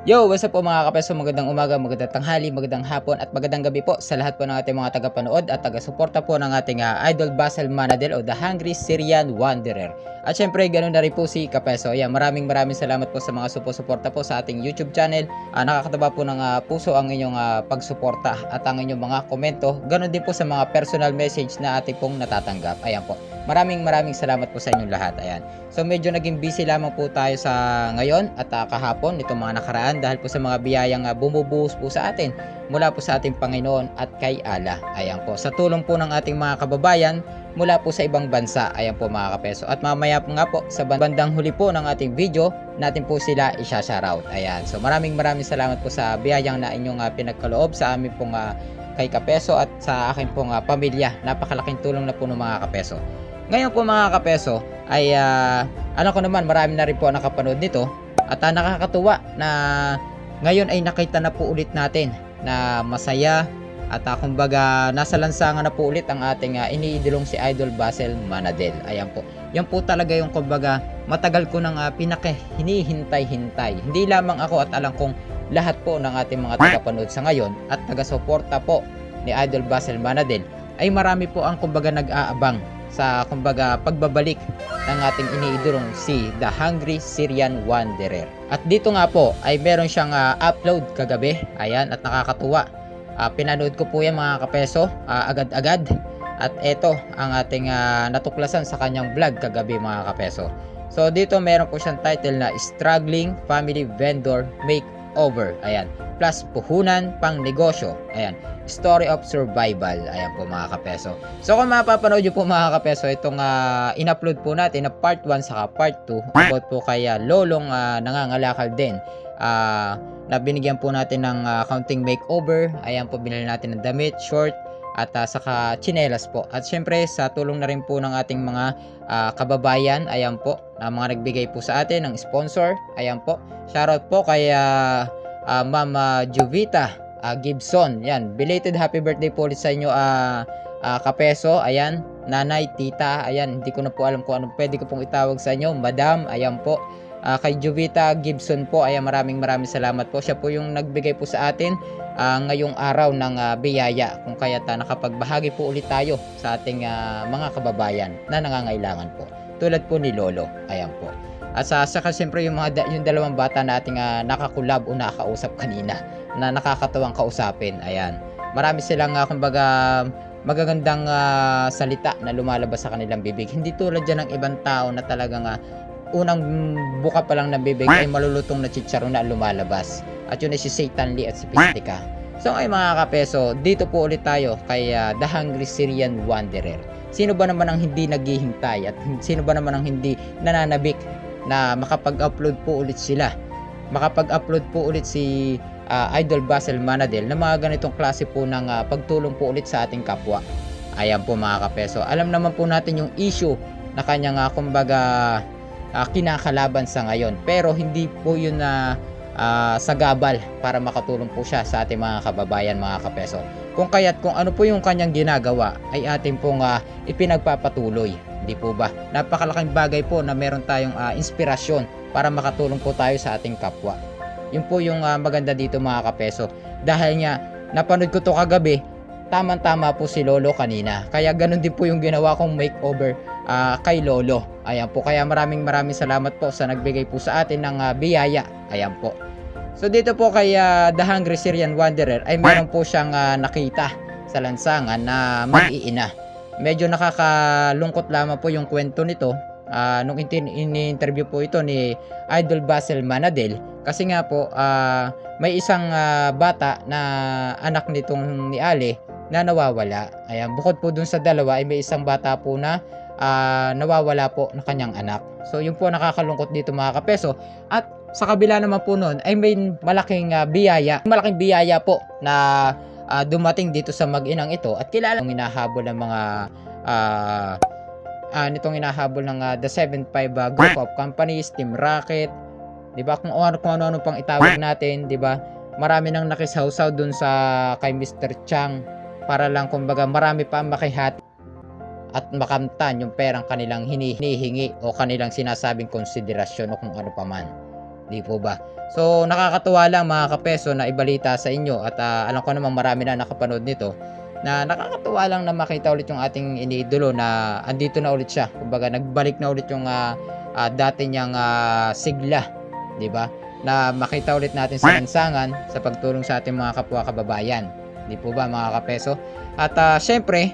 Yo, what's up po mga kapeso? Magandang umaga, magandang tanghali, magandang hapon at magandang gabi po sa lahat po ng ating mga tagapanood at taga-suporta po ng ating idol Basel Manadel o The Hungry Syrian Wanderer. At syempre, ganoon na rin po si Kapeso. Ayan, maraming salamat po sa mga suporta po sa ating YouTube channel. Nakakataba po ng puso ang inyong pagsuporta at ang inyong mga komento. Ganoon din po sa mga personal message na ating pong natatanggap. Ayan po. Maraming salamat po sa inyong lahat. Ayan. So medyo naging busy lamang po tayo sa ngayon at kahapon nitong mga nakaraan dahil po sa mga biyayang bumubuhos po sa atin mula po sa ating Panginoon at kay Allah. Ayan po. Sa tulong po ng ating mga kababayan mula po sa ibang bansa. Ayan po mga kapeso. At mamaya po nga po sa bandang huli po ng ating video natin po sila isa-shoutout. Ayan. So maraming salamat po sa biyayang na inyong pinagkaloob sa amin pong kay Kapeso at sa akin pong pamilya. Napakalaking tulong na po ng mga kapeso. Ngayon po mga kapeso ay alam ko naman marami na rin po nakapanood nito at nakakatuwa na ngayon ay nakita na po ulit natin na masaya at kumbaga nasa lansangan na po ulit ang ating iniidolong si Idol Basel Manadel. Ayan po. Yan po talaga yung kumbaga matagal ko nang hinihintay-hintay. Hindi lamang ako at alam kong lahat po ng ating mga tagapanood sa ngayon at taga-suporta po ni Idol Basel Manadel ay marami po ang kumbaga nag-aabang sa kumbaga pagbabalik ng ating iniidolong si The Hungry Syrian Wanderer. At dito nga po ay meron siyang upload kagabi. Ayan, at nakakatuwa. Pinanood ko po yan mga kapeso agad-agad. At eto ang ating natuklasan sa kanyang vlog kagabi mga kapeso. So dito meron po siyang title na Struggling Family Vendor Makeover. Ayan, plus puhunan pang negosyo. Ayan, Story of Survival. Ayan po mga kapeso. So kung mapapanood nyo po mga kapeso, itong in-upload po natin na part 1 saka part 2 about po kay lolong nangangalakal din. Na binigyan po natin ng counting makeover. Ayan po, binili natin ng damit, short at saka chinelas po. At syempre sa tulong na rin po ng ating mga kababayan, ayan po, na mga nagbigay po sa atin ng sponsor. Ayan po, shoutout po kay Ma'am Jovita Gibson. Yan, belated happy birthday po ulit sa inyo kapeso. Ayan, nanay, tita, ayan, hindi ko na po alam kung anong pwede ko pong itawag sa inyo, madam. Ayan po, kay Jovita Gibson po, ayan, maraming salamat po. Siya po yung nagbigay po sa atin ngayong araw ng biyaya, kung kaya't nakapagbahagi po ulit tayo sa ating mga kababayan na nangangailangan po, tulad po ni Lolo. Ayan po. At saka siyempre yung dalawang bata na ating nakakulab o nakausap kanina na nakakatawang kausapin. Ayan, marami silang kumbaga magagandang salita na lumalabas sa kanilang bibig. Hindi tulad dyan ng ibang tao na talagang unang buka pa lang ng bibig ay malulutong na chicharon na lumalabas. At yun ay si Satan Lee at si Pistika. So ay mga kapeso, dito po ulit tayo kay The Hungry Syrian Wanderer. Sino ba naman ang hindi naghihintay at sino ba naman ang hindi nananabik na makapag-upload po ulit sila? Makapag-upload po ulit si Idol Basel Manadel na mga ganitong klase po ng pagtulong po ulit sa ating kapwa. Ayan po mga kapeso. Alam naman po natin yung issue na kanyang kumbaga kinakalaban sa ngayon. Pero hindi po yun na sagabal para makatulong po siya sa ating mga kababayan mga kapeso. Kung kaya't kung ano po yung kanyang ginagawa ay ating pong ipinagpapatuloy. Hindi po ba? Napakalaking bagay po na meron tayong inspirasyon para makatulong po tayo sa ating kapwa. Yun po yung maganda dito mga kapeso. Dahil nga napanood ko to kagabi, tamang-tama po si Lolo kanina. Kaya ganun din po yung ginawa kong makeover kay Lolo. Ayan po. Kaya maraming salamat po sa nagbigay po sa atin ng biyaya. Ayan po. So dito po kay The Hungry Syrian Wanderer ay meron po siyang nakita sa lansangan na mag-iina. Medyo nakakalungkot lamang po yung kwento nito nung in-interview po ito ni Idol Basel Manadel. Kasi nga po may isang bata na anak nitong ni Ale na nawawala. Ayan, bukod po dun sa dalawa ay may isang bata po na nawawala po na kanyang anak. So yun po nakakalungkot dito mga kapeso. At sa kabila naman po nun ay may malaking biyaya po na dumating dito sa mag-inang ito at kilala ng hinahabol ng mga nitong hinahabol ng The 75 Group of Companies, Team Rocket, 'di ba? Kung ano pang itawag natin, 'di ba? Marami nang nakisawsaw dun sa kay Mr. Chang para lang kumbaga marami pa makihati at makamtan yung perang kanilang hinihingi o kanilang sinasabing konsiderasyon o kung ano pa man. Di po ba? So nakakatuwa lang mga kapeso na ibalita sa inyo at alam ko naman marami na nakapanood nito, na nakakatuwa lang na makita ulit yung ating iniidolo na andito na ulit siya. Kumbaga nagbalik na ulit yung dati niyang sigla, 'di ba? Na makita ulit natin sa lansangan sa pagtulong sa ating mga kapwa kababayan. Di po ba mga kapeso? At syempre,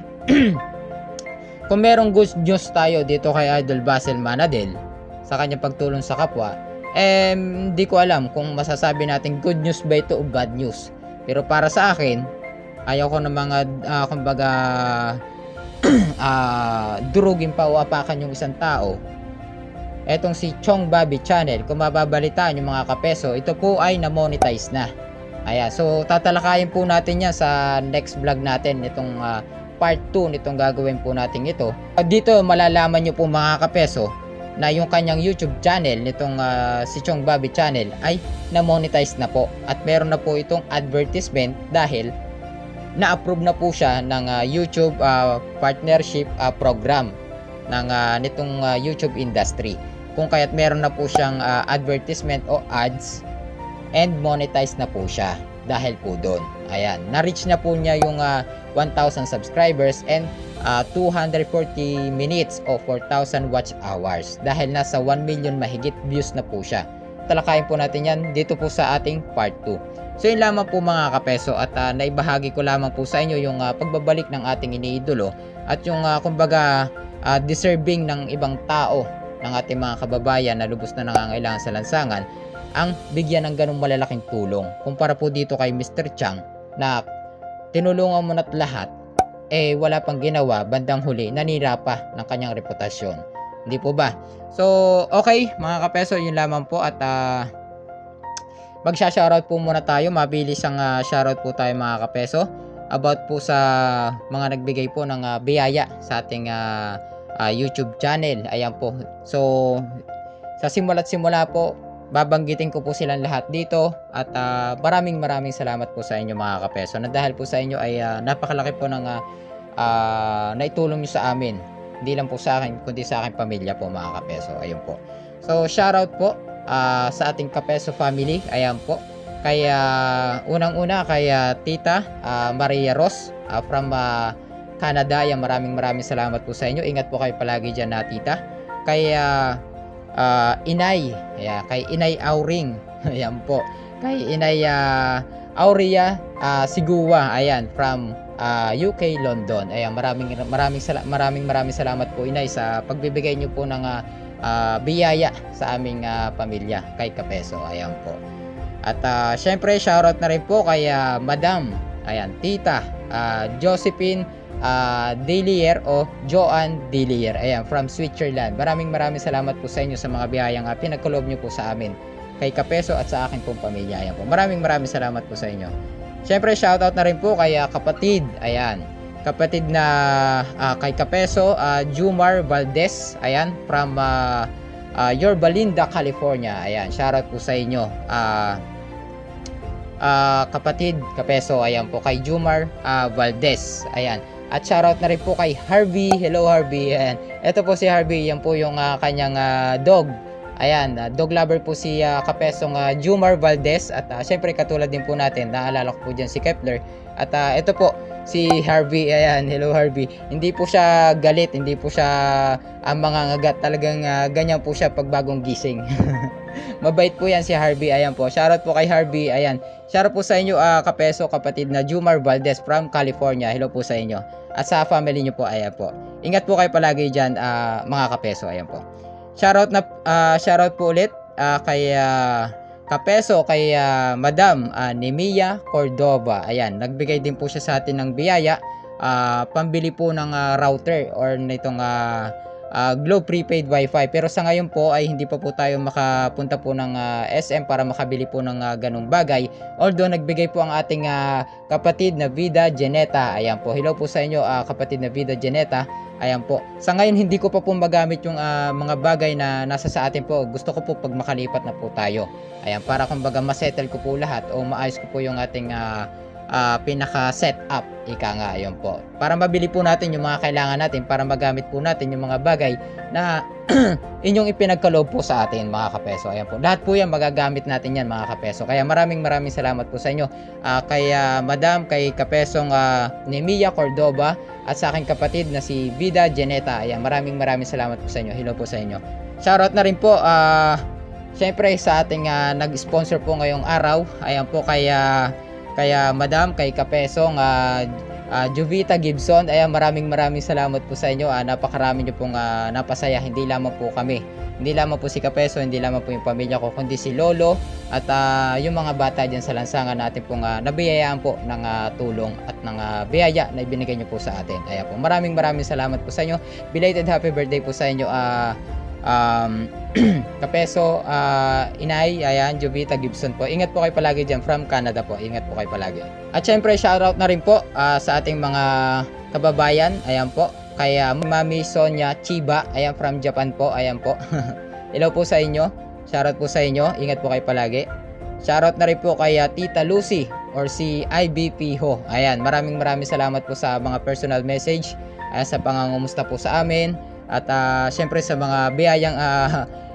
kung merong good news tayo dito kay Idol Basel Manadel sa kanyang pagtulong sa kapwa, hindi ko alam kung masasabi natin good news ba ito o bad news. Pero para sa akin, ayaw ko ng mga kumbaga durugin pa o apakan yung isang tao. Etong si Chong Bobby Channel, kung mababalitaan yung mga kapeso, ito po ay na-monetize na. Ayan, so tatalakayin po natin yan sa next vlog natin, itong part 2 nitong gagawin po natin ito. Dito malalaman nyo po mga kapeso na yung kanyang YouTube channel nitong si Chong Bobby Channel ay na-monetize na po. At meron na po itong advertisement dahil na-approve na po siya ng YouTube partnership program ng nitong YouTube industry. Kung kaya't meron na po siyang advertisement o ads and monetize na po siya dahil po doon. Ayan, na-reach na po niya yung 1,000 subscribers and 240 minutes o 4,000 watch hours dahil nasa 1 million mahigit views na po siya. Talakayin po natin yan dito po sa ating part 2. So yun lamang po mga kapeso at naibahagi ko lamang po sa inyo yung pagbabalik ng ating iniidolo at yung kumbaga deserving ng ibang tao ng ating mga kababayan na lubos na nangangailangan sa lansangan ang bigyan ng ganung malalaking tulong kumpara po dito kay Mr. Chang na tinulungan mo na't lahat wala pang ginawa, bandang huli nanira pa ng kanyang reputasyon. Hindi po ba? So okay mga kapeso, yun lamang po at magsha-shoutout po muna tayo. Mabilis ang shoutout po tayo mga kapeso about po sa mga nagbigay po ng biyaya sa ating YouTube channel. Ayan po. So sa simula't simula po babanggitin ko po silang lahat dito at maraming salamat po sa inyo mga kapeso na dahil po sa inyo ay napakalaki po ng naitulong nyo sa amin, hindi lang po sa akin kundi sa aking pamilya po mga kapeso. Ayun po. So shoutout po sa ating kapeso family. Ayan po kay unang-una kay Tita Maria Ros from Canada. Ayan, maraming salamat po sa inyo. Ingat po kayo palagi dyan na tita. Kay Inay, kay Inay Auring, ayan po, kay Inay Aurea Siguwa, ayan, from UK, London. Ayan, maraming salamat po Inay sa pagbibigay niyo po ng biyaya sa aming pamilya kay Kapeso. Ayan po. At syempre shoutout na rin po kay Madam, ayan, Tita Josephine Delier o Joan Delier, ayan, from Switzerland. Maraming salamat po sa inyo sa mga biyayang pinagkaloob nyo po sa amin kay Kapeso at sa aking pong pamilya. Ayan po, maraming salamat po sa inyo. Syempre shoutout na rin po kay kapatid, ayan, kapatid na kay Kapeso, Jumar Valdez, ayan, from Yorba Linda, California. Ayan, shoutout po sa inyo kapatid Kapeso, ayan po, kay Jumar Valdez, ayan. At shoutout na rin po kay Harvey. Hello Harvey. Ayan. Ito po si Harvey. Yan po yung kanyang dog. Ayan, dog lover po si Kapesong Jumar Valdez. At syempre katulad din po natin, naalala ko po dyan si Kepler. At ito po si Harvey. Ayan, hello Harvey. Hindi po siya galit, hindi po siya mga ngagat. Talagang ganyan po siya pag bagong gising. Mabait po yan si Harvey. Ayan po, shoutout po kay Harvey. Ayan, shoutout po sa inyo Kapeso, kapatid na Jumar Valdez from California. Hello po sa inyo at sa family nyo po. Ayan po, ingat po kayo palagi dyan mga Kapeso. Ayan po, shoutout po ulit kay Kapeso, kay Madam Nemia Cordova. Ayan, nagbigay din po siya sa atin ng biyaya, pambili po ng router or nitong Globe prepaid wifi. Pero sa ngayon po ay hindi pa po tayo makapunta po ng SM para makabili po ng ganung bagay. Although nagbigay po ang ating kapatid na Vida Geneta. Ayan po, hello po sa inyo kapatid na Vida Geneta. Ayan po, sa ngayon hindi ko pa po magamit yung mga bagay na nasa sa atin po. Gusto ko po pag makalipat na po tayo, ayan, para kumbaga masettle ko po lahat o maayos ko po yung ating pinaka-setup, ika nga, yun po. Para mabili po natin yung mga kailangan natin, para magamit po natin yung mga bagay na inyong ipinagkaloob po sa atin, mga kapeso. Ayan po. Lahat po yan magagamit natin yan, mga kapeso. Kaya maraming salamat po sa inyo. Kay Madam, kay Kapesong Nemia Cordoba, at sa aking kapatid na si Vida Geneta. Ayan, maraming salamat po sa inyo. Hello po sa inyo. Shoutout na rin po, syempre sa ating nag-sponsor po ngayong araw. Ayan po, kaya Madam, kay Kapesong Jovita Gibson. Ayan, maraming salamat po sa inyo. Napakarami nyo pong napasaya. Hindi lamang po kami, hindi lamang po si Kapeso, hindi lamang po yung pamilya ko, kundi si Lolo at yung mga bata dyan sa lansangan natin pong nabiyayaan po ng tulong at ng biyaya na ibinigay nyo po sa atin. Ayan po, maraming salamat po sa inyo. Belated happy birthday po sa inyo, Kapeso, Inay, ayan, Jovita Gibson po. Ingat po kayo palagi dyan from Canada po. Ingat po kayo palagi. At syempre, shoutout na rin po sa ating mga kababayan. Ayan po. Kay Mami Sonia Chiba. Ayan, from Japan po. Ayan po. Hello po sa inyo. Shoutout po sa inyo. Ingat po kayo palagi. Shoutout na rin po kay Tita Lucy or si IBP Ho. Ayan, maraming salamat po sa mga personal message. Ayan, sa pangangumusta po sa amin. At syempre sa mga biyayang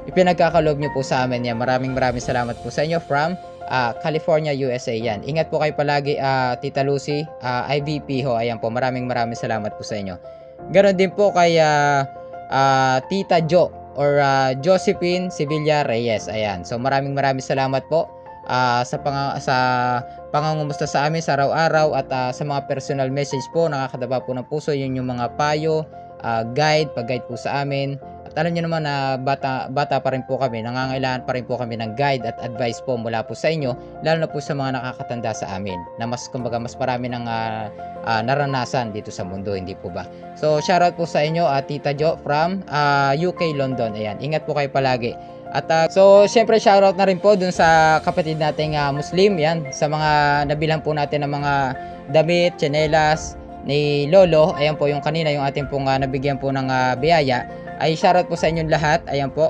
ipinagkakaloob nyo po sa amin yan. Maraming salamat po sa inyo from California, USA yan. Ingat po kayo palagi, Tita Lucy, IVP ho. Ayan po, maraming salamat po sa inyo. Ganon din po kay Tita Jo or Josephine Sevilla Reyes. Ayan. So maraming salamat po sa pangangumusta sa amin sa araw-araw at sa mga personal message po. Nakakadaba po ng puso yun yung mga payo, pag-guide po sa amin. At alam nyo naman na bata pa rin po kami, nangangailangan pa rin po kami ng guide at advice po mula po sa inyo, lalo na po sa mga nakakatanda sa amin, na mas marami ng naranasan dito sa mundo, hindi po ba? So shoutout po sa inyo, Tita Jo from UK, London. Ayan, ingat po kayo palagi. At so syempre shoutout na rin po dun sa kapatid nating Muslim, yan, sa mga nabilang po natin ng mga damit, tsinelas ni Lolo. Ayan po yung kanina, yung ating pong nabigyan po ng biyaya. Ay shoutout po sa inyong lahat. Ayan po.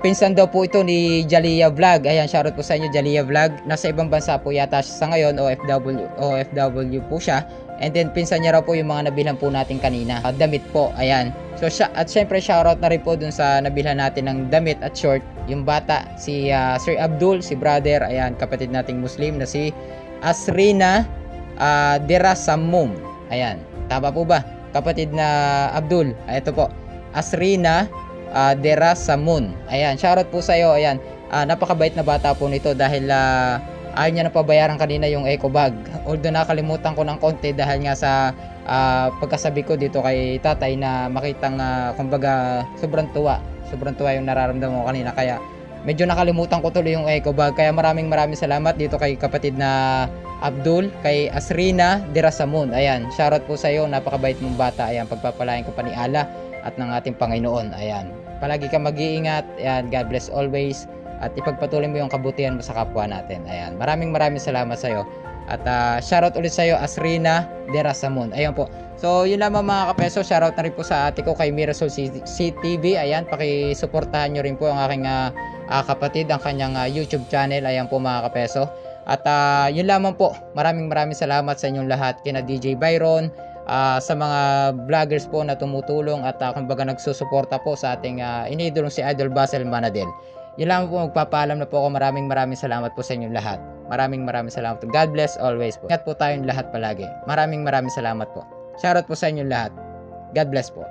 Pinsan daw po ito ni Jaliyah Vlog. Ayan, shoutout po sa inyo, Jaliyah Vlog. Nasa ibang bansa po yata sa ngayon, OFW po siya. And then pinsan niya raw po yung mga nabilhan po natin kanina, damit po. Ayan. So at syempre shoutout na rin po dun sa nabilhan natin ng damit at short, yung bata, si Sir Abdul, si brother, ayan, kapatid nating Muslim na si Asrina Derasamum. Ayan, tama po ba? Kapatid na Abdul. Ito po, Asrina Derasamun. Ayan, shoutout po sa iyo. Ayan, napakabait na bata po nito dahil ayaw niya na pabayaran kanina yung eco bag. Although nakalimutan ko ng konti dahil nga sa pagkasabi ko dito kay tatay na makitang kumbaga sobrang tuwa yung nararamdaman ko kanina, kaya medyo nakalimutan ko tuloy yung eco bag. Kaya maraming salamat dito kay kapatid na Abdul, kay Asrina Derasamun. Ayan, shoutout po sa iyo, napakabait mong bata. Ayan, pagpapalain ko pa ni Allah at ng ating Panginoon. Ayan, palagi ka mag-iingat. Ayan, God bless always. At ipagpatuloy mo yung kabutihan mo sa kapwa natin. Ayan, maraming salamat sa iyo. At shoutout ulit sa iyo, Asrina Derasamun. Ayan po. So, yun lamang mga kapeso. Shoutout na rin po sa ate ko kay Mirasol CTV. Ayan, pakisuportahan nyo rin po ang aking kapatid, ang kanyang YouTube channel. Ayan po mga kapeso. At yun lamang po. Maraming salamat sa inyong lahat. Kina DJ Byron, sa mga vloggers po na tumutulong at kumbaga nagsusuporta po sa ating inidolong si Idol Basel Manadel. Yun lang po, magpapaalam na po ako. Maraming salamat po sa inyong lahat. Maraming salamat po. God bless always po. Ingat po tayong lahat palagi. Maraming salamat po. Shoutout po sa inyong lahat. God bless po.